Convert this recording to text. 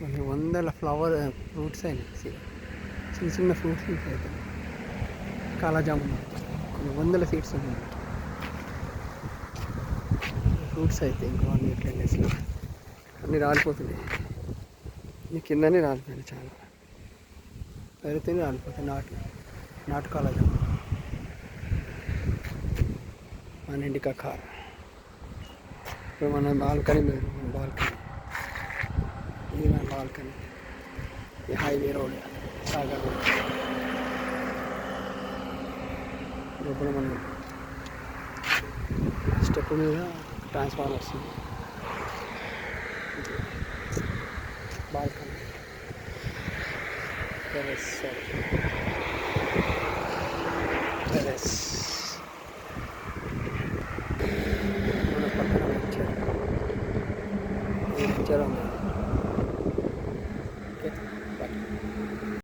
కొన్ని వందల ఫ్రూట్స్ అయినాయి. చిన్న చిన్న ఫ్రూట్స్ అయితే కాలాజామున్ కొన్ని వందల సీడ్స్ ఉన్నాయి. ఫ్రూట్స్ అయితే ఇంకో 1 వీక్ 10 డేస్లో అన్నీ రాలిపోతున్నాయి. ఈ కిందనే రాలిపోయినాయి చాలా. పెడితేనే రాలిపోతాయి. నాటు కాలాజామున్ మన ఇండికా కార్. ఇప్పుడు మన బాల్కనీ లేదు. మన బాల్కనీ ఇది మన బాల్కనీ. ఈ హైవే రోడ్ సాగర్ రోడ్. ఇప్పుడు మనం స్టెప్ మీద ట్రాన్స్ఫార్మర్ వస్తుంది. బాల్కనీ సరే.